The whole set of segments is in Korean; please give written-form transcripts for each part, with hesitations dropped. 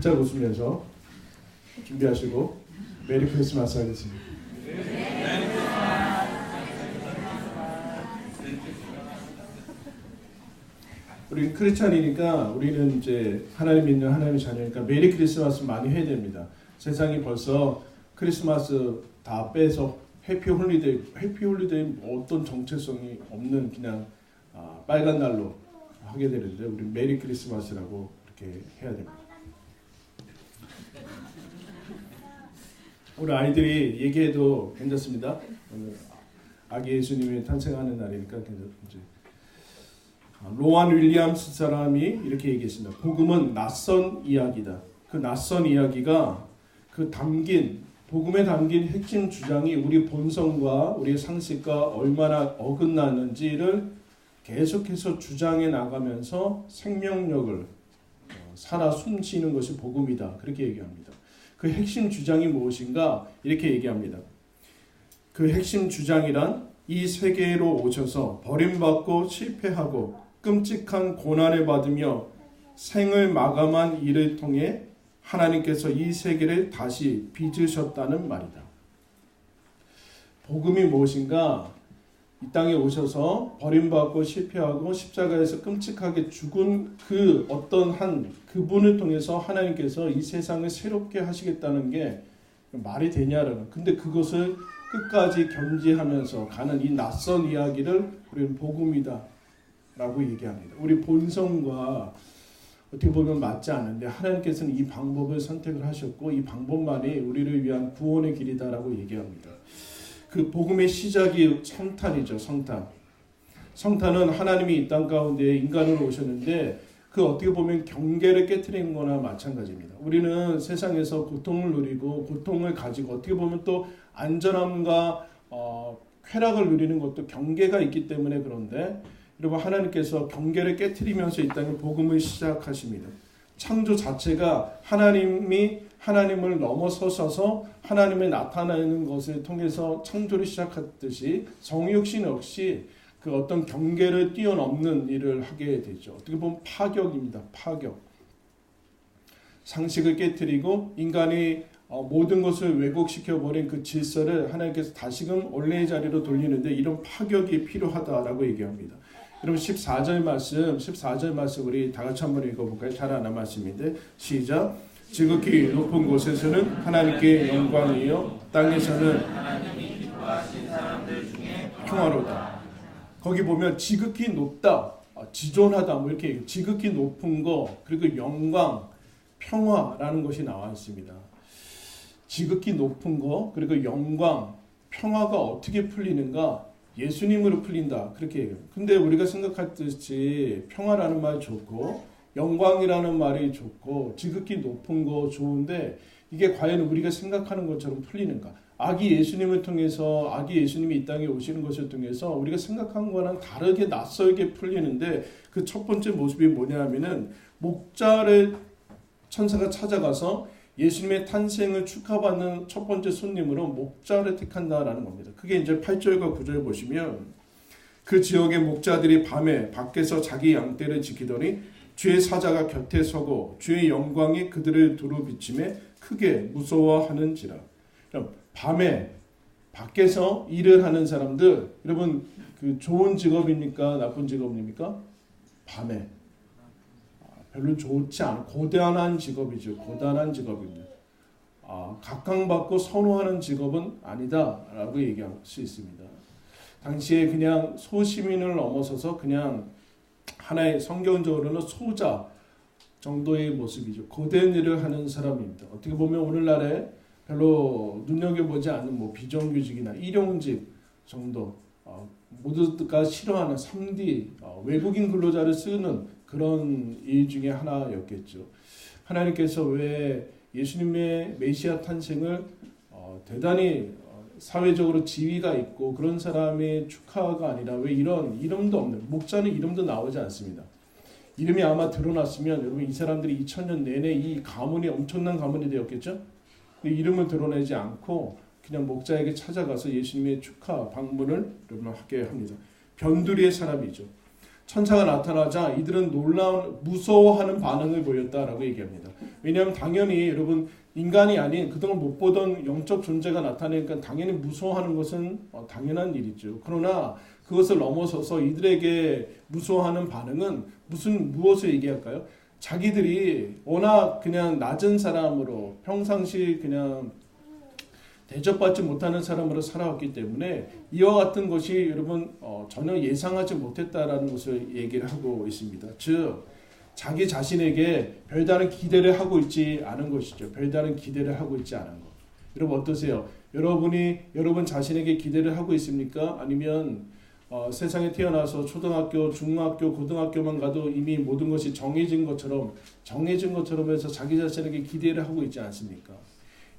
활짝 웃으면서 준비하시고 메리 크리스마스 하겠습니다. 우리는 크리스찬이니까 우리는 이제 하나님 믿는 하나님의 자녀니까 메리 크리스마스 많이 해야 됩니다. 세상이 벌써 크리스마스 다 빼서 해피 홀리데이 어떤 정체성이 없는 그냥 빨간 날로 하게 되는데 우리 메리 크리스마스라고 이렇게 해야 됩니다. 우리 아이들이 얘기해도 괜찮습니다. 오늘 아기 예수님이 탄생하는 날이니까 이제 로안 윌리엄스 사람이 이렇게 얘기했습니다. 복음은 낯선 이야기다. 그 낯선 이야기가 복음에 담긴 핵심 주장이 우리 본성과 우리 상식과 얼마나 어긋나는지를 계속해서 주장해 나가면서 생명력을 살아 숨쉬는 것이 복음이다. 그렇게 얘기합니다. 그 핵심 주장이 무엇인가? 이렇게 얘기합니다. 그 핵심 주장이란 이 세계로 오셔서 버림받고 실패하고 끔찍한 고난을 받으며 생을 마감한 일을 통해 하나님께서 이 세계를 다시 빚으셨다는 말이다. 복음이 무엇인가? 이 땅에 오셔서 버림받고 실패하고 십자가에서 끔찍하게 죽은 그 어떤 한 그분을 통해서 하나님께서 이 세상을 새롭게 하시겠다는 게 말이 되냐라는. 근데 그것을 끝까지 견지하면서 가는 이 낯선 이야기를 우리는 복음이다 라고 얘기합니다. 우리 본성과 어떻게 보면 맞지 않는데 하나님께서는 이 방법을 선택을 하셨고 이 방법만이 우리를 위한 구원의 길이다라고 얘기합니다. 그 복음의 시작이 성탄이죠. 성탄은 하나님이 이 땅 가운데 인간으로 오셨는데 그 어떻게 보면 경계를 깨트리는 거나 마찬가지입니다. 우리는 세상에서 고통을 누리고 고통을 가지고 어떻게 보면 또 안전함과 쾌락을 누리는 것도 경계가 있기 때문에 그런데 여러분 하나님께서 경계를 깨트리면서 이 땅에 복음을 시작하십니다. 창조 자체가 하나님을 넘어서셔서 하나님을 나타내는 것을 통해서 창조를 시작했듯이 성육신 역시 그 어떤 경계를 뛰어넘는 일을 하게 되죠. 어떻게 보면 파격입니다. 파격. 상식을 깨트리고 인간이 모든 것을 왜곡시켜버린 그 질서를 하나님께서 다시금 원래의 자리로 돌리는데 이런 파격이 필요하다라고 얘기합니다. 여러분 14절 말씀 우리 다 같이 한번 읽어볼까요? 잘 아는 말씀인데 시작. 지극히 높은 곳에서는 하나님께 영광이요 땅에서는 하나님이 기뻐하신 사람들 중에 평화로다. 거기 보면 지극히 높다, 지존하다 뭐 이렇게 지극히 높은 거 그리고 영광, 평화라는 것이 나와 있습니다. 지극히 높은 거 그리고 영광, 평화가 어떻게 풀리는가? 예수님으로 풀린다 그렇게 얘기해요. 근데 우리가 생각했듯이 평화라는 말 좋고 영광이라는 말이 좋고 지극히 높은 거 좋은데 이게 과연 우리가 생각하는 것처럼 풀리는가? 아기 예수님을 통해서 아기 예수님이 이 땅에 오시는 것을 통해서 우리가 생각한 거랑 다르게 낯설게 풀리는데 그 첫 번째 모습이 뭐냐면은 목자를 천사가 찾아가서 예수님의 탄생을 축하받는 첫 번째 손님으로 목자를 택한다라는 겁니다. 그게 이제 8절과 9절 보시면 그 지역의 목자들이 밤에 밖에서 자기 양떼를 지키더니 주의 사자가 곁에 서고 주의 영광이 그들을 두루 비침에 크게 무서워하는지라. 그럼 밤에 밖에서 일을 하는 사람들 여러분 그 좋은 직업입니까? 나쁜 직업입니까? 밤에 별로 좋지 않은 고단한 직업이죠. 고단한 직업입니다. 각광받고 선호하는 직업은 아니다라고 얘기할 수 있습니다. 당시에 그냥 소시민을 넘어서서 그냥 하나의 성경적으로는 소자 정도의 모습이죠. 고된 일을 하는 사람입니다. 어떻게 보면 오늘날에 별로 눈여겨보지 않는 뭐 비정규직이나 일용직 정도 모두가 싫어하는 3D 외국인 근로자를 쓰는 그런 일 중에 하나였겠죠. 하나님께서 왜 예수님의 메시아 탄생을 대단히 사회적으로 지위가 있고 그런 사람의 축하가 아니라 왜 이런 이름도 없는 목자는 이름도 나오지 않습니다. 이름이 아마 드러났으면 여러분 이 사람들이 2000년 내내 이 가문이 엄청난 가문이 되었겠죠. 근데 이름을 드러내지 않고 그냥 목자에게 찾아가서 예수님의 축하 방문을 여러분 하게 합니다. 변두리의 사람이죠. 천사가 나타나자 이들은 무서워하는 반응을 보였다라고 얘기합니다. 왜냐하면 당연히 여러분 인간이 아닌 그동안 못 보던 영적 존재가 나타나니까 당연히 무서워하는 것은 당연한 일이죠. 그러나 그것을 넘어서서 이들에게 무서워하는 반응은 무엇을 얘기할까요? 자기들이 워낙 그냥 낮은 사람으로 평상시 그냥 대접받지 못하는 사람으로 살아왔기 때문에 이와 같은 것이 여러분 전혀 예상하지 못했다라는 것을 얘기를 하고 있습니다. 즉 자기 자신에게 별다른 기대를 하고 있지 않은 것이죠. 별다른 기대를 하고 있지 않은 것. 여러분 어떠세요? 여러분 자신에게 기대를 하고 있습니까? 아니면 세상에 태어나서 초등학교, 중학교, 고등학교만 가도 이미 모든 것이 정해진 것처럼 해서 자기 자신에게 기대를 하고 있지 않습니까?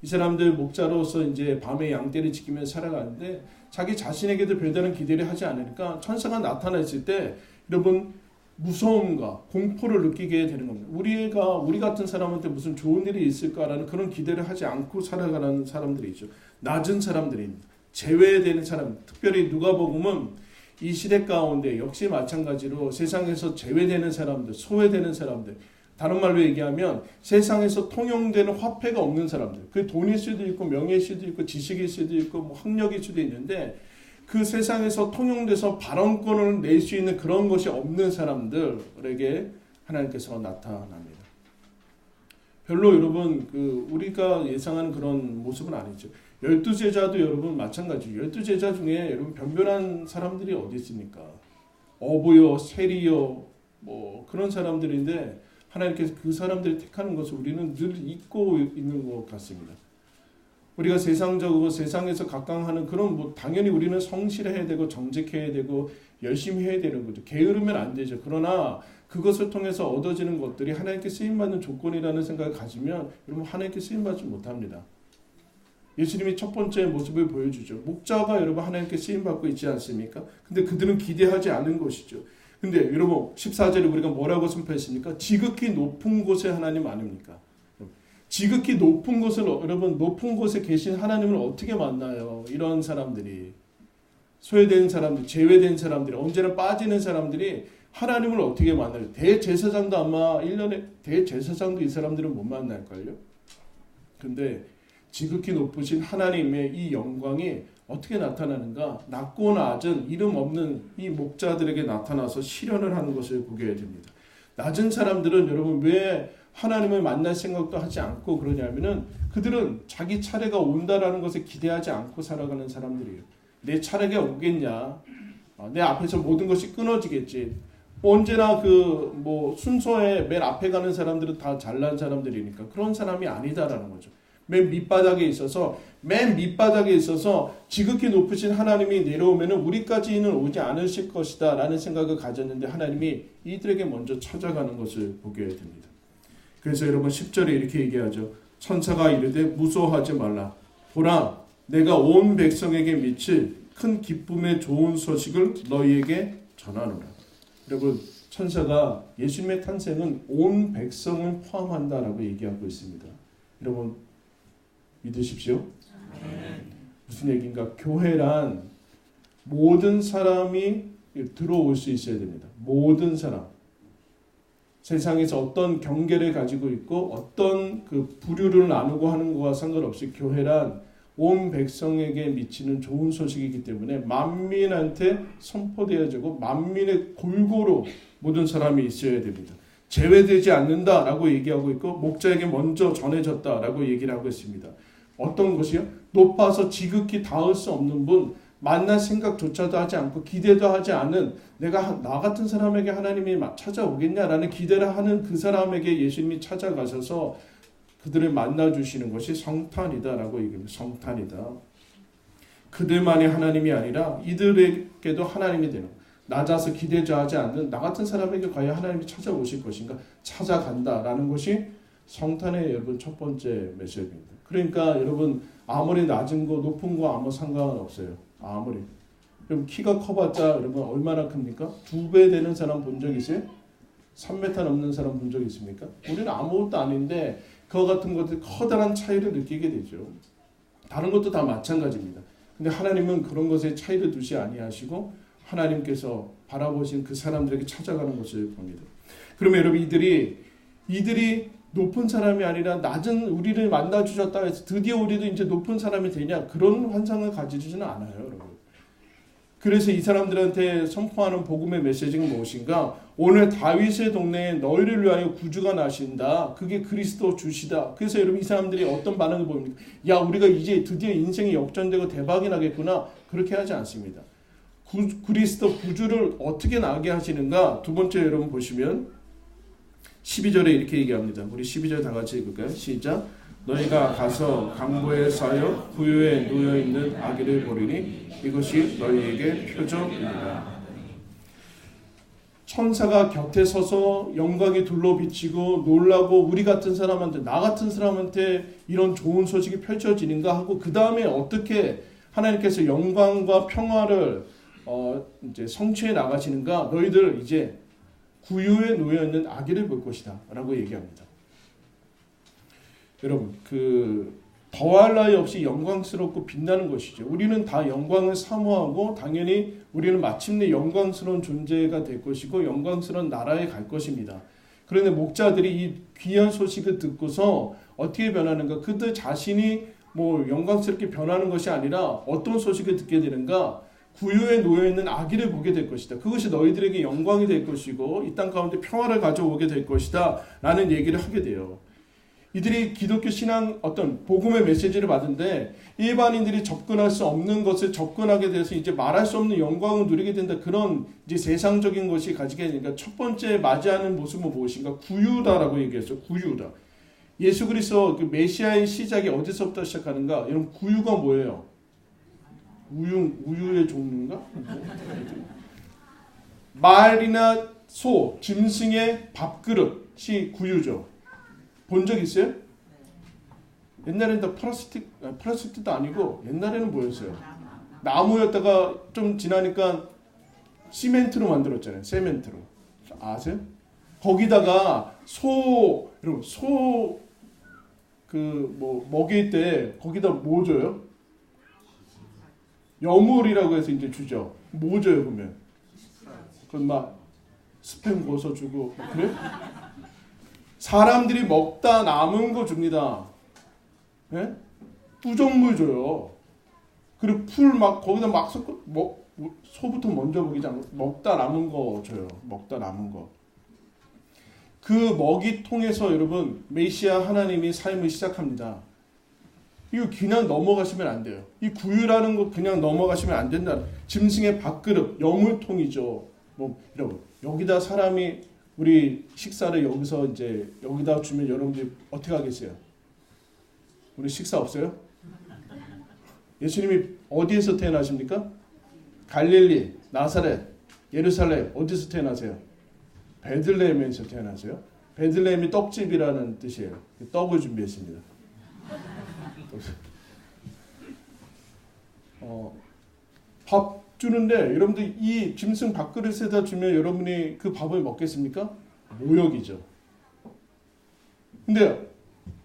이 사람들 목자로서 이제 밤에 양떼를 지키며 살아가는데 자기 자신에게도 별다른 기대를 하지 않으니까 천사가 나타났을 때 여러분 무서움과 공포를 느끼게 되는 겁니다. 우리 같은 사람한테 무슨 좋은 일이 있을까라는 그런 기대를 하지 않고 살아가는 사람들이 있죠. 낮은 사람들입니다. 제외되는 사람, 특별히 누가복음은 이 시대 가운데 역시 마찬가지로 세상에서 제외되는 사람들, 소외되는 사람들, 다른 말로 얘기하면 세상에서 통용되는 화폐가 없는 사람들, 그 돈일 수도 있고 명예일 수도 있고 지식일 수도 있고 뭐 학력일 수도 있는데 그 세상에서 통용돼서 발언권을 낼 수 있는 그런 것이 없는 사람들에게 하나님께서 나타납니다. 별로 여러분 우리가 예상하는 그런 모습은 아니죠. 12제자도 여러분 마찬가지예요. 12제자 중에 여러분 변변한 사람들이 어디 있습니까? 어부요, 세리요, 뭐 그런 사람들인데 하나님께서 그 사람들을 택하는 것을 우리는 늘 잊고 있는 것 같습니다. 우리가 세상적으로 세상에서 각광하는 그런 당연히 우리는 성실해야 되고 정직해야 되고 열심히 해야 되는 거죠. 게으르면 안 되죠. 그러나 그것을 통해서 얻어지는 것들이 하나님께 쓰임받는 조건이라는 생각을 가지면 여러분 하나님께 쓰임받지 못합니다. 예수님이 첫 번째 모습을 보여주죠. 목자가 여러분 하나님께 쓰임받고 있지 않습니까? 근데 그들은 기대하지 않은 것이죠. 근데 여러분 14절에 우리가 뭐라고 선포했습니까? 지극히 높은 곳에 하나님 아닙니까? 지극히 높은 곳을 여러분 높은 곳에 계신 하나님을 어떻게 만나요? 이런 사람들이 소외된 사람들, 제외된 사람들이 언제나 빠지는 사람들이 하나님을 어떻게 만나요? 대제사장도 아마 1년에 대제사장도 이 사람들은 못 만날걸요. 근데 지극히 높으신 하나님의 이 영광이 어떻게 나타나는가? 낮고 낮은 이름 없는 이 목자들에게 나타나서 실현을 하는 것을 보게 됩니다. 낮은 사람들은 여러분 왜 하나님을 만날 생각도 하지 않고 그러냐면은 그들은 자기 차례가 온다라는 것을 기대하지 않고 살아가는 사람들이에요. 내 차례가 오겠냐? 내 앞에서 모든 것이 끊어지겠지. 언제나 순서에 맨 앞에 가는 사람들은 다 잘난 사람들이니까 그런 사람이 아니다라는 거죠. 맨 밑바닥에 있어서 지극히 높으신 하나님이 내려오면은 우리까지는 오지 않으실 것이다 라는 생각을 가졌는데 하나님이 이들에게 먼저 찾아가는 것을 보게 됩니다. 그래서 여러분 10절에 이렇게 얘기하죠. 천사가 이르되 무서워하지 말라. 보라 내가 온 백성에게 미칠 큰 기쁨의 좋은 소식을 너희에게 전하노라. 여러분 천사가 예수님의 탄생은 온 백성을 포함한다라고 얘기하고 있습니다. 여러분 믿으십시오. 무슨 얘기인가? 교회란 모든 사람이 들어올 수 있어야 됩니다. 모든 사람. 세상에서 어떤 경계를 가지고 있고 어떤 부류를 나누고 하는 것과 상관없이 교회란 온 백성에게 미치는 좋은 소식이기 때문에 만민한테 선포되어지고 만민의 골고루 모든 사람이 있어야 됩니다. 제외되지 않는다라고 얘기하고 있고 목자에게 먼저 전해졌다라고 얘기를 하고 있습니다. 어떤 것이요? 높아서 지극히 닿을 수 없는 분, 만날 생각조차도 하지 않고 기대도 하지 않은 내가 나 같은 사람에게 하나님이 찾아오겠냐라는 기대를 하는 그 사람에게 예수님이 찾아가셔서 그들을 만나주시는 것이 성탄이다라고 얘기합니다. 성탄이다. 그들만이 하나님이 아니라 이들에게도 하나님이 되는 거예요. 낮아서 기대도 하지 않는 나 같은 사람에게 과연 하나님이 찾아오실 것인가? 찾아간다라는 것이 성탄의 여러분 첫 번째 메시지입니다. 그러니까 여러분 아무리 낮은 거 높은 거 아무 상관은 없어요. 아무리. 그럼 키가 커봤자 여러분 얼마나 큽니까? 2배 되는 사람 본 적 있어요? 3m 넘는 사람 본 적 있습니까? 우리는 아무것도 아닌데 그와 같은 것들 커다란 차이를 느끼게 되죠. 다른 것도 다 마찬가지입니다. 근데 하나님은 그런 것에 차이를 두지 아니하시고 하나님께서 바라보신 그 사람들에게 찾아가는 것을 봅니다. 그러면 여러분 이들이 높은 사람이 아니라 낮은 우리를 만나주셨다 해서 드디어 우리도 이제 높은 사람이 되냐 그런 환상을 가지지는 않아요, 여러분. 그래서 이 사람들한테 선포하는 복음의 메시지가 무엇인가? 오늘 다윗의 동네에 너희를 위하여 구주가 나신다. 그게 그리스도 주시다. 그래서 여러분 이 사람들이 어떤 반응을 보입니까? 야, 우리가 이제 드디어 인생이 역전되고 대박이 나겠구나. 그렇게 하지 않습니다. 그리스도 구주를 어떻게 나게 하시는가? 두 번째 여러분 보시면 12절에 이렇게 얘기합니다. 우리 12절 다 같이 읽을까요? 시작. 너희가 가서 강보에 쌓여 구유에 놓여있는 아기를 보리니 이것이 너희에게 표적이니라. 천사가 곁에 서서 영광이 둘러비치고 놀라고 우리 같은 사람한테 나 같은 사람한테 이런 좋은 소식이 펼쳐지는가 하고 그 다음에 어떻게 하나님께서 영광과 평화를 이제 성취해 나가시는가? 너희들 이제 구유에 놓여있는 아기를 볼 것이다 라고 얘기합니다. 여러분 더할 나위 없이 영광스럽고 빛나는 것이죠. 우리는 다 영광을 사모하고 당연히 우리는 마침내 영광스러운 존재가 될 것이고 영광스러운 나라에 갈 것입니다. 그런데 목자들이 이 귀한 소식을 듣고서 어떻게 변하는가? 그들 자신이 뭐 영광스럽게 변하는 것이 아니라 어떤 소식을 듣게 되는가? 구유에 놓여있는 아기를 보게 될 것이다. 그것이 너희들에게 영광이 될 것이고 이 땅 가운데 평화를 가져오게 될 것이다 라는 얘기를 하게 돼요. 이들이 기독교 신앙 어떤 복음의 메시지를 받은데 일반인들이 접근할 수 없는 것을 접근하게 돼서 이제 말할 수 없는 영광을 누리게 된다. 그런 이제 세상적인 것이 가지게 되니까 첫 번째 맞이하는 모습은 무엇인가? 구유다라고 얘기했어요. 구유다. 예수 그리스도 그 메시아의 시작이 어디서부터 시작하는가? 여러분 구유가 뭐예요? 우유의 종류인가? 말이나 소, 짐승의 밥그릇이 구유죠. 본 적 있어요? 옛날에는 다 플라스틱도 아니고 옛날에는 뭐였어요? 나무였다가 좀 지나니까 시멘트로 만들었잖아요. 세멘트로. 아세요? 거기다가 여러분 먹일 때 거기다 뭐 줘요? 여물이라고 해서 이제 주죠. 뭐 줘요, 보면? 그건 막 스팸 구워서 주고, 그래? 사람들이 먹다 남은 거 줍니다. 예? 부정물 줘요. 그리고 풀 막 거기다 막 섞어, 소부터 먼저 먹이지 않고 먹다 남은 거 줘요. 먹다 남은 거. 그 먹이통에서 여러분 메시아 하나님이 삶을 시작합니다. 이거 그냥 넘어가시면 안 돼요. 이 구유라는 거 그냥 넘어가시면 안 된다. 짐승의 밥그릇, 여물통이죠. 여러분 여기다 사람이 우리 식사를 여기서 이제 여기다 주면 여러분들이 어떻게 하겠어요? 우리 식사 없어요? 예수님이 어디에서 태어나십니까? 갈릴리, 나사렛, 예루살렘 어디서 태어나세요? 베들레헴에서 태어나세요. 베들레헴이 떡집이라는 뜻이에요. 떡을 준비했습니다. 밥 주는데 여러분들 이 짐승 밥그릇에다 주면 여러분이 그 밥을 먹겠습니까? 모욕이죠. 근데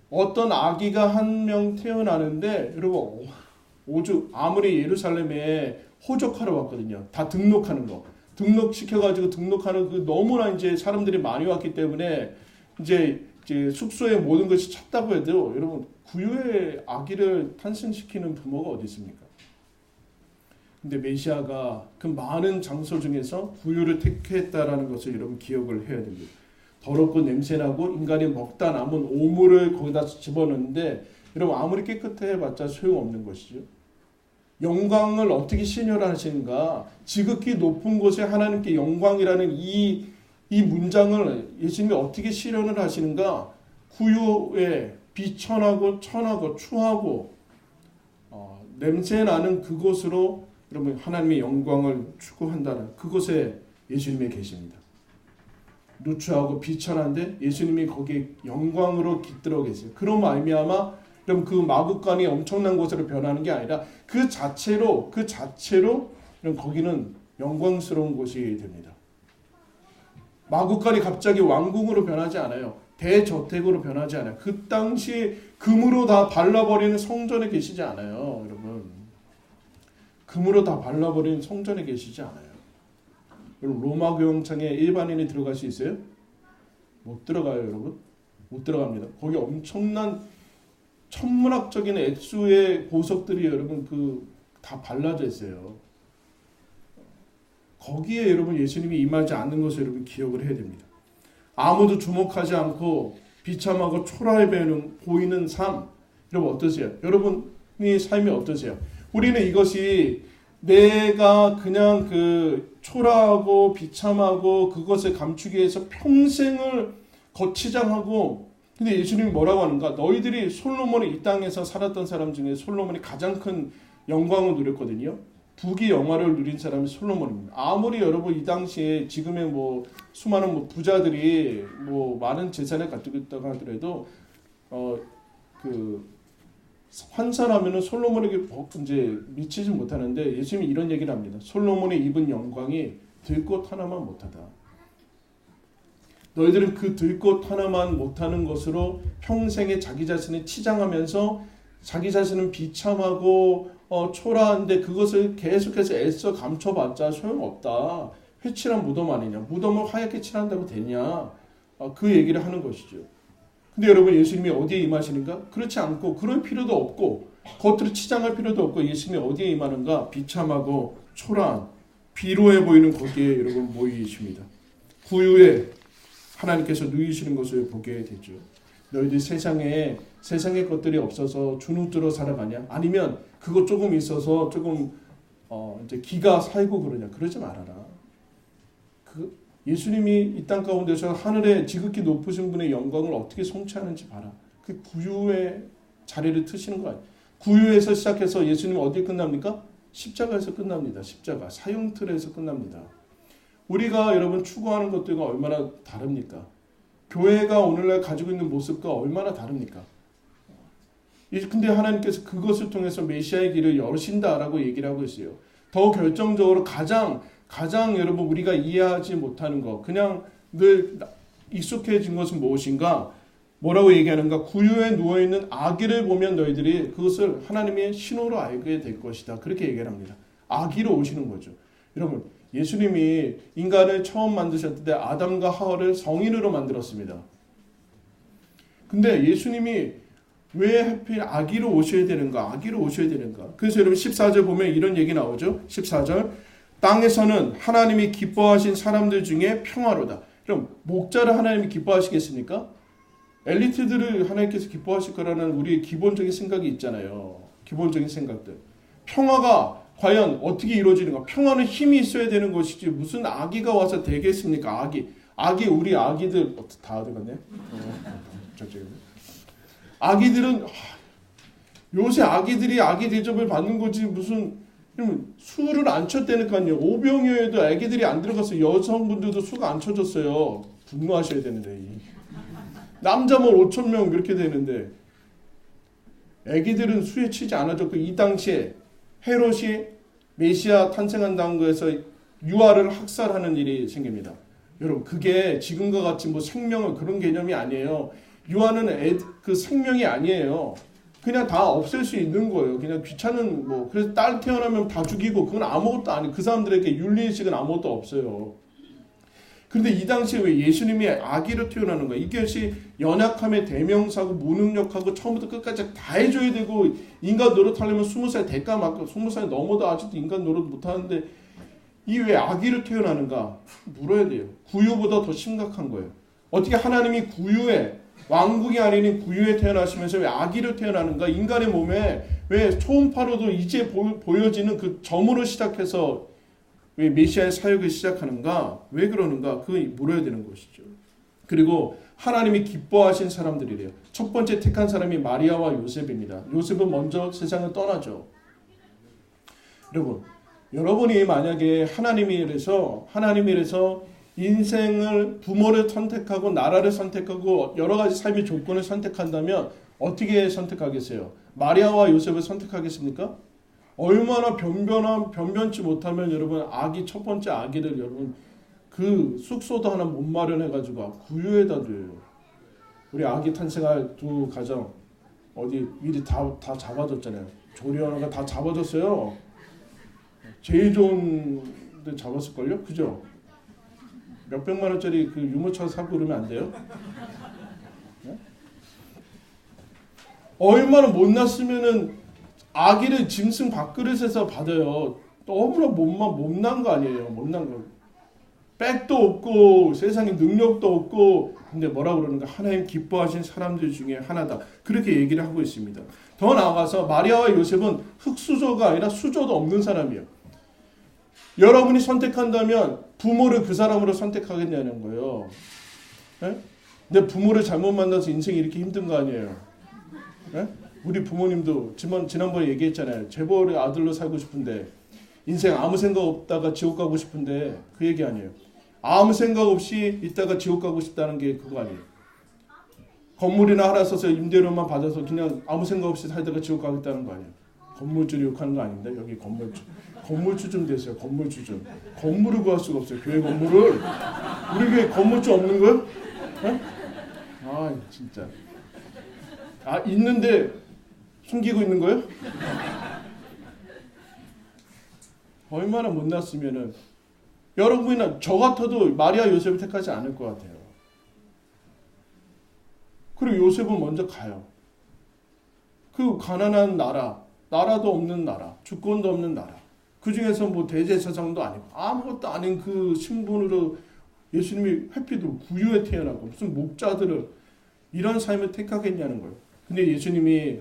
어떤 아기가 한 명 태어나는데 여러분 아무리 예루살렘에 호적하러 왔거든요. 다 등록하는 거. 등록시켜가지고 등록하는 그 너무나 이제 사람들이 많이 왔기 때문에 이제 숙소에 모든 것이 찼다고 해도 여러분 구유의 아기를 탄생시키는 부모가 어디 있습니까? 근데 메시아가 그 많은 장소 중에서 구유를 택했다라는 것을 여러분 기억을 해야 됩니다. 더럽고 냄새나고 인간이 먹다 남은 오물을 거기다 집어넣는데 여러분 아무리 깨끗해봤자 소용없는 것이죠. 영광을 어떻게 신현하시는가? 지극히 높은 곳에 하나님께 영광이라는 이 문장을 예수님이 어떻게 실현을 하시는가? 구유에 비천하고 천하고 추하고 냄새나는 그곳으로 여러분 하나님의 영광을 추구한다는 그곳에 예수님이 계십니다. 누추하고 비천한데 예수님이 거기에 영광으로 깃들어 계세요. 그런 말미암아 여러분 그 마구간이 엄청난 곳으로 변하는 게 아니라 그 자체로 여러분 거기는 영광스러운 곳이 됩니다. 마구간이 갑자기 왕궁으로 변하지 않아요. 대저택으로 변하지 않아요. 그 당시 금으로 다 발라버리는 성전에 계시지 않아요. 여러분 금으로 다 발라버린 성전에 계시지 않아요. 로마 교황청에 일반인이 들어갈 수 있어요? 못 들어가요, 여러분. 못 들어갑니다. 거기 엄청난 천문학적인 액수의 보석들이 여러분 다 발라져 있어요. 거기에 여러분 예수님이 임하지 않는 것을 여러분 기억을 해야 됩니다. 아무도 주목하지 않고 비참하고 초라해 보이는 삶, 여러분 어떠세요? 여러분이 삶이 어떠세요? 우리는 이것이 내가 그냥 초라하고 비참하고 그것을 감추기 위해서 평생을 거치장하고, 근데 예수님이 뭐라고 하는가? 너희들이 솔로몬이 이 땅에서 살았던 사람 중에 솔로몬이 가장 큰 영광을 누렸거든요. 부귀 영화를 누린 사람이 솔로몬입니다. 아무리 여러분 이 당시에 지금의 수많은 부자들이 많은 재산을 가지고 있다고 하더라도 환산하면은 솔로몬에게 이제 미치지 못하는데, 예수님이 이런 얘기를 합니다. 솔로몬이 입은 영광이 들꽃 하나만 못하다. 너희들은 그 들꽃 하나만 못하는 것으로 평생에 자기 자신을 치장하면서 자기 자신은 비참하고 초라한데 그것을 계속해서 애써 감춰봤자 소용없다. 회칠한 무덤 아니냐. 무덤을 하얗게 칠한다고 되냐. 그 얘기를 하는 것이죠. 근데 여러분 예수님이 어디에 임하시는가? 그렇지 않고 그럴 필요도 없고 겉으로 치장할 필요도 없고 예수님이 어디에 임하는가? 비참하고 초라한 비로해 보이는 거기에 여러분 모이십니다. 구유에 하나님께서 누이시는 것을 보게 되죠. 너희들 세상의 것들이 없어서 주눅들어 살아가냐? 아니면 그거 조금 있어서 조금 이제 기가 살고 그러냐? 그러지 말아라. 예수님이 이 땅 가운데서 하늘에 지극히 높으신 분의 영광을 어떻게 성취하는지 봐라. 그 구유의 자리를 트시는 거예요. 구유에서 시작해서 예수님은 어디에 끝납니까? 십자가에서 끝납니다. 십자가 사형틀에서 끝납니다. 우리가 여러분 추구하는 것들과 얼마나 다릅니까? 교회가 오늘날 가지고 있는 모습과 얼마나 다릅니까? 근데 하나님께서 그것을 통해서 메시아의 길을 여신다라고 얘기를 하고 있어요. 더 결정적으로 가장 여러분 우리가 이해하지 못하는 것, 그냥 늘 익숙해진 것은 무엇인가? 뭐라고 얘기하는가? 구유에 누워있는 아기를 보면 너희들이 그것을 하나님의 신호로 알게 될 것이다. 그렇게 얘기를 합니다. 아기로 오시는 거죠. 여러분 예수님이 인간을 처음 만드셨을 때 아담과 하와를 성인으로 만들었습니다. 근데 예수님이 왜 하필 아기로 오셔야 되는가? 아기로 오셔야 되는가? 그래서 여러분 14절 보면 이런 얘기 나오죠. 14절 땅에서는 하나님이 기뻐하신 사람들 중에 평화로다. 그럼 목자를 하나님이 기뻐하시겠습니까? 엘리트들을 하나님께서 기뻐하실 거라는 우리의 기본적인 생각이 있잖아요. 기본적인 생각들. 평화가 과연 어떻게 이루어지는가? 평화는 힘이 있어야 되는 것이지 무슨 아기가 와서 되겠습니까? 우리 아기들 다 어디 갔네? 아기들은 요새 아기들이 아기 대접을 받는 거지 무슨 수를 안 쳤다니까요. 오병이어에도 아기들이 안 들어가서 여성분들도 수가 안 쳐졌어요. 분노하셔야 되는데 남자만 5,000명 그렇게 되는데 아기들은 수에 치지 않아졌고, 이 당시에 헤롯이 메시아 탄생한다는 거에서 유아를 학살하는 일이 생깁니다. 여러분 그게 지금과 같이 생명을 그런 개념이 아니에요. 유아는 그 생명이 아니에요. 그냥 다 없앨 수 있는 거예요. 그냥 귀찮은 그래서 딸 태어나면 다 죽이고 그건 아무것도 아니에요. 그 사람들에게 윤리의식은 아무것도 없어요. 그런데 이 당시에 왜 예수님이 아기로 태어나는 거예요? 이것이 연약함의 대명사고 무능력하고 처음부터 끝까지 다 해줘야 되고, 인간 노릇하려면 20살 대가 맞고 20살 넘어도 아직도 인간 노릇 못하는데 이 왜 아기로 태어나는가? 물어야 돼요. 구유보다 더 심각한 거예요. 어떻게 하나님이 구유에 왕국이 아닌 구유에 태어나시면서 왜 아기로 태어나는가? 인간의 몸에 왜 초음파로도 이제 보여지는 그 점으로 시작해서 왜 메시아의 사역을 시작하는가? 왜 그러는가? 그거 물어야 되는 것이죠. 그리고 하나님이 기뻐하신 사람들이래요. 첫 번째 택한 사람이 마리아와 요셉입니다. 요셉은 먼저 세상을 떠나죠. 여러분이 만약에 하나님이라서 인생을 부모를 선택하고 나라를 선택하고 여러 가지 삶의 조건을 선택한다면 어떻게 선택하겠어요? 마리아와 요셉을 선택하겠습니까? 얼마나 변변치 못하면 여러분 첫 번째 아기를 여러분 그 숙소도 하나 못 마련해가지고 구유에다 둬요. 우리 아기 탄생할 두 가정 어디 미리 다 잡아줬잖아요. 조리원화가 다 잡아줬어요. 제일 좋은 데 잡았을걸요? 그죠? 몇백만 원짜리 그 유모차 사고 그러면 안 돼요? 네? 얼마나 못났으면은 아기를 짐승 밥그릇에서 받아요. 너무나 못난 거 아니에요. 못난 거. 백도 없고 세상에 능력도 없고 근데 뭐라고 그러는가? 하나님 기뻐하신 사람들 중에 하나다. 그렇게 얘기를 하고 있습니다. 더 나아가서 마리아와 요셉은 흙수저가 아니라 수저도 없는 사람이에요. 여러분이 선택한다면 부모를 그 사람으로 선택하겠냐는 거예요. 네? 내 부모를 잘못 만나서 인생이 이렇게 힘든 거 아니에요. 네? 우리 부모님도 지난번에 얘기했잖아요. 재벌의 아들로 살고 싶은데 인생 아무 생각 없다가 지옥 가고 싶은데 그 얘기 아니에요. 아무 생각 없이 있다가 지옥 가고 싶다는 게 그거 아니에요. 건물이나 하나 써서 임대료만 받아서 그냥 아무 생각 없이 살다가 지옥 가겠다는 거 아니에요. 건물주 욕하는 거 아닌데 여기 건물주 좀 되세요. 건물주 좀. 건물을 구할 수가 없어요. 교회 건물을. 우리 교회 건물주 없는 거예요? 네? 아 진짜. 아 있는데 숨기고 있는 거예요? 얼마나 못났으면은 여러분이나 저 같아도 마리아 요셉을 택하지 않을 것 같아요. 그리고 요셉은 먼저 가요. 그 가난한 나라도 없는 나라, 주권도 없는 나라. 그 중에서 뭐 대제사장도 아니고 아무것도 아닌 그 신분으로 예수님이 회피도 구유에 태어나고 무슨 목자들을 이런 삶을 택하겠냐는 거예요. 근데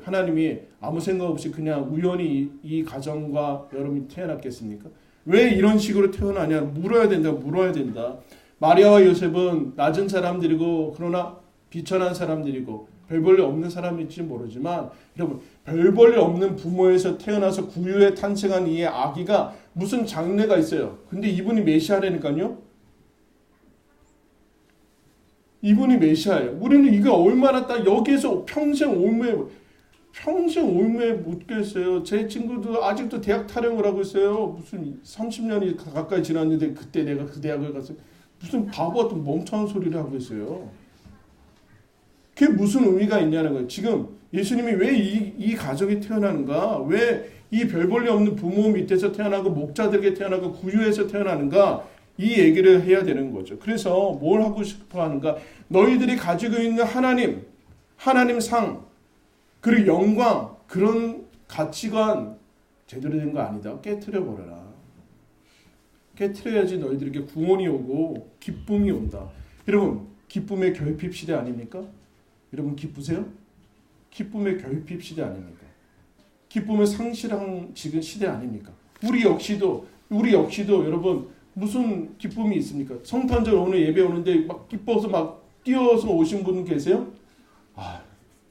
하나님이 아무 생각 없이 그냥 우연히 이 가정과 여러분이 태어났겠습니까? 왜 이런 식으로 태어나냐? 물어야 된다. 마리아와 요셉은 낮은 사람들이고 그러나 비천한 사람들이고 별 볼일 없는 사람일지 모르지만 여러분 별 볼일 없는 부모에서 태어나서 구유에 탄생한 이 아기가 무슨 장래가 있어요. 근데 이분이 메시아라니까요. 이분이 메시아예요. 우리는 이거 얼마나 딱 여기에서 평생 올무에 묻겠어요. 제 친구도 아직도 대학 타령을 하고 있어요. 무슨 30년이 가까이 지났는데 그때 내가 그 대학을 가서 무슨 바보 같은 멍청한 소리를 하고 있어요. 그게 무슨 의미가 있냐는 거예요. 지금 예수님이 왜 이 가정이 태어나는가? 왜 이 별 볼일 없는 부모 밑에서 태어나고 목자들에게 태어나고 구유에서 태어나는가? 이 얘기를 해야 되는 거죠. 그래서 뭘 하고 싶어 하는가? 너희들이 가지고 있는 하나님 상, 그리고 영광, 그런 가치관 제대로 된 거 아니다. 깨트려 버려라. 깨트려야지 너희들에게 구원이 오고 기쁨이 온다. 여러분, 기쁨의 결핍 시대 아닙니까? 여러분 기쁘세요? 기쁨의 결핍 시대 아닙니까? 기쁨을 상실한 지금 시대 아닙니까? 우리 역시도 여러분 무슨 기쁨이 있습니까? 성탄절 오늘 예배 오는데 막 기뻐서 막 뛰어서 오신 분 계세요? 아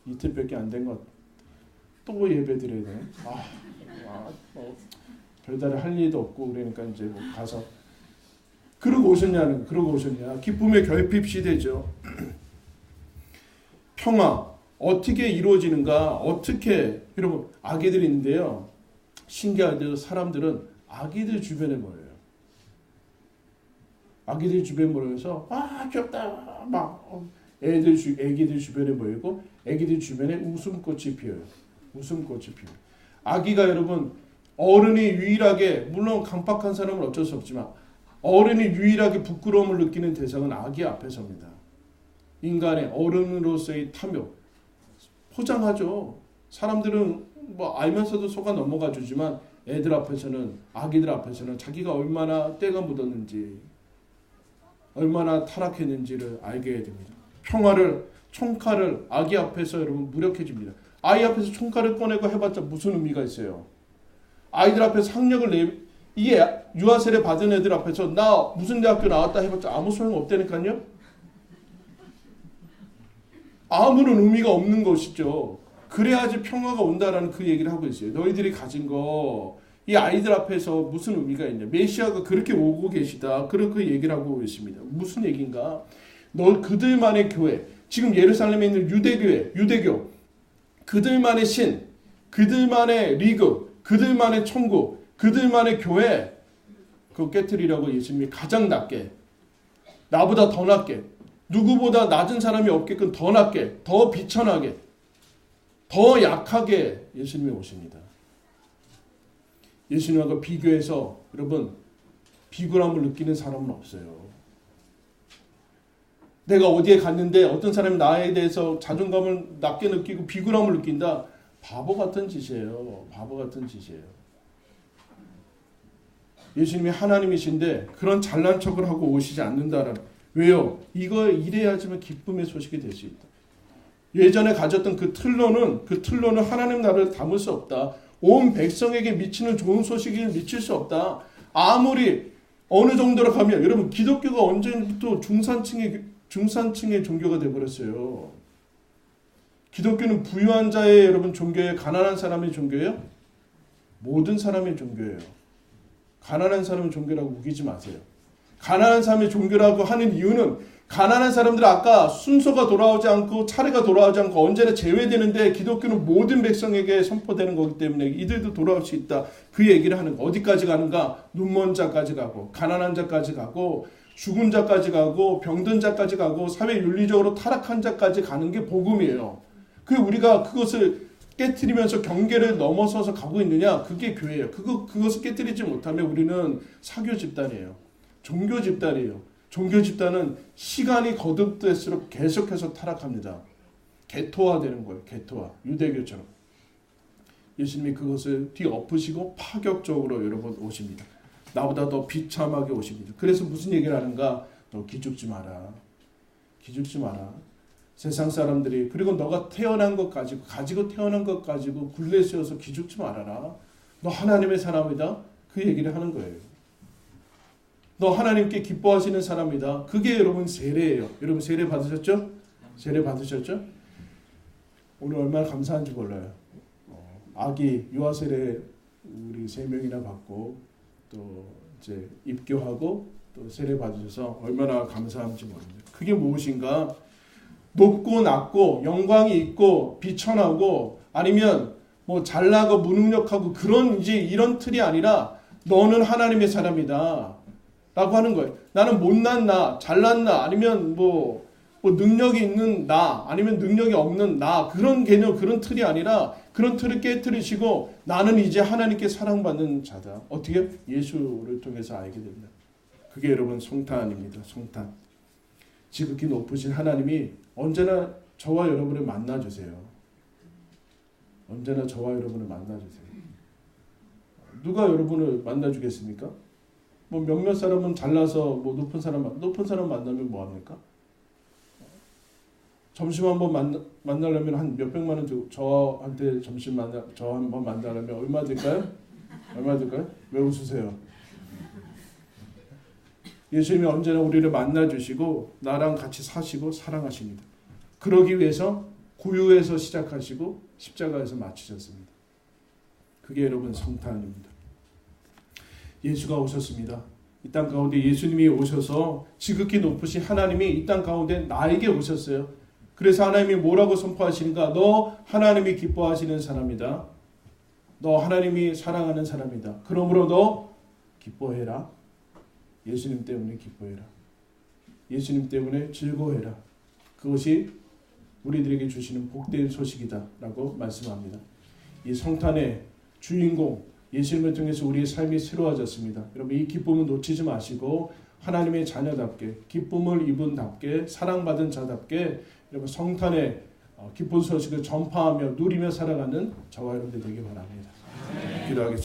이틀밖에 안 된 것 또 예배 드려야 돼. 별다른 할 일도 없고 그러니까 이제 뭐 가서 그러고 오셨냐? 기쁨의 결핍 시대죠. 평화 어떻게 이루어지는가? 여러분 아기들이 있는데요. 신기하게도 사람들은 아기들 주변에 모여요. 아기들 주변에 모여서 귀엽다 막 애기들 주변에 모이고 애기들 주변에 웃음꽃이 피어요. 아기가 여러분 어른이 유일하게 물론 강박한 사람은 어쩔 수 없지만 어른이 유일하게 부끄러움을 느끼는 대상은 아기 앞에서입니다. 인간의 어른으로서의 탐욕 포장하죠. 사람들은 뭐 알면서도 속아 넘어가 주지만 아기들 앞에서는 자기가 얼마나 때가 묻었는지 얼마나 타락했는지를 알게 됩니다. 총칼을 아기 앞에서 여러분 무력해 줍니다. 아이 앞에서 총칼을 꺼내고 해봤자 무슨 의미가 있어요. 아이들 앞에서 이게 유아세례 받은 애들 앞에서 나 무슨 대학교 나왔다 해봤자 아무 소용 없다니까요. 아무런 의미가 없는 것이죠. 그래야지 평화가 온다라는 그 얘기를 하고 있어요. 너희들이 가진 거 이 아이들 앞에서 무슨 의미가 있냐. 메시아가 그렇게 오고 계시다. 그렇게 얘기를 하고 계십니다. 무슨 얘기인가. 그들만의 교회, 지금 예루살렘에 있는 유대교, 그들만의 신, 그들만의 리그, 그들만의 천국, 그들만의 교회, 그거 깨트리라고 예수님이 가장 낮게, 나보다 더 낮게, 누구보다 낮은 사람이 없게끔 더 낮게, 더 비천하게, 더 약하게 예수님이 오십니다. 예수님과 비교해서 여러분 비굴함을 느끼는 사람은 없어요. 내가 어디에 갔는데 어떤 사람이 나에 대해서 자존감을 낮게 느끼고 비굴함을 느낀다. 바보 같은 짓이에요. 바보 같은 짓이에요. 예수님이 하나님이신데 그런 잘난 척을 하고 오시지 않는다라는. 왜요? 이거 이래야지만 기쁨의 소식이 될 수 있다. 예전에 가졌던 그 틀로는 하나님 나라를 담을 수 없다. 온 백성에게 미치는 좋은 소식을 미칠 수 없다. 아무리 어느 정도로 가면, 여러분 기독교가 언제부터 중산층의 종교가 되어버렸어요. 기독교는 부유한 자의 여러분 종교예요? 가난한 사람의 종교예요? 모든 사람의 종교예요. 가난한 사람의 종교라고 우기지 마세요. 가난한 사람의 종교라고 하는 이유는 가난한 사람들은 아까 순서가 돌아오지 않고 차례가 돌아오지 않고 언제나 제외되는데 기독교는 모든 백성에게 선포되는 거기 때문에 이들도 돌아올 수 있다. 그 얘기를 하는 거. 어디까지 가는가? 눈먼 자까지 가고 가난한 자까지 가고 죽은 자까지 가고 병든 자까지 가고 사회 윤리적으로 타락한 자까지 가는 게 복음이에요. 그 우리가 그것을 깨트리면서 경계를 넘어서서 가고 있느냐? 그게 교회예요. 그것을 깨트리지 못하면 우리는 사교 집단이에요. 종교 집단이에요. 종교 집단은 시간이 거듭될수록 계속해서 타락합니다. 개토화되는 거예요. 개토화. 유대교처럼. 예수님이 그것을 뒤엎으시고 파격적으로 여러분 오십니다. 나보다 더 비참하게 오십니다. 그래서 무슨 얘기를 하는가? 너 기죽지 마라. 기죽지 마라. 세상 사람들이 그리고 너가 태어난 것 가지고 태어난 것 가지고 굴레 씌워서 기죽지 말아라. 너 하나님의 사람이다. 그 얘기를 하는 거예요. 너 하나님께 기뻐하시는 사람이다. 그게 여러분 세례예요. 여러분 세례 받으셨죠? 세례 받으셨죠? 오늘 얼마나 감사한지 몰라요. 아기 유아 세례 우리 3명이나 받고 또 이제 입교하고 또 세례 받으셔서 얼마나 감사한지 모릅니다. 그게 무엇인가? 높고 낮고 영광이 있고 비천하고 아니면 뭐 잘나고 무능력하고 그런 이제 이런 틀이 아니라 너는 하나님의 사람이다 라고 하는 거예요. 나는 못난 나, 잘난 나, 아니면 뭐 능력이 있는 나, 아니면 능력이 없는 나, 그런 개념, 그런 틀이 아니라 그런 틀을 깨트리시고 나는 이제 하나님께 사랑받는 자다. 어떻게? 예수를 통해서 알게 됩니다. 그게 여러분 성탄입니다. 성탄. 지극히 높으신 하나님이 언제나 저와 여러분을 만나주세요. 언제나 저와 여러분을 만나주세요. 누가 여러분을 만나주겠습니까? 뭐 몇몇 사람은 잘나서 뭐 높은 사람 만나면 뭐 합니까? 점심 한번 만나려면 한 몇백만 원 주고 저한테 저 한번 만나려면 얼마 들까요? 얼마 들까요? 왜 웃으세요? 예수님이 언제나 우리를 만나주시고 나랑 같이 사시고 사랑하십니다. 그러기 위해서 구유에서 시작하시고 십자가에서 마치셨습니다. 그게 여러분 성탄입니다. 예수가 오셨습니다. 이 땅 가운데 예수님이 오셔서 지극히 높으신 하나님이 이 땅 가운데 나에게 오셨어요. 그래서 하나님이 뭐라고 선포하시는가? 너 하나님이 기뻐하시는 사람이다. 너 하나님이 사랑하는 사람이다. 그러므로 너 기뻐해라. 예수님 때문에 기뻐해라. 예수님 때문에 즐거워해라. 그것이 우리들에게 주시는 복된 소식이다 라고 말씀합니다. 이 성탄의 주인공 예수님을 통해서 우리의 삶이 새로워졌습니다. 여러분 이 기쁨을 놓치지 마시고 하나님의 자녀답게 기쁨을 입은답게 사랑받은 자답게 여러분 성탄의 기쁜 소식을 전파하며 누리며 살아가는 저와 여러분들 되길 바랍니다. 기도하겠습니다.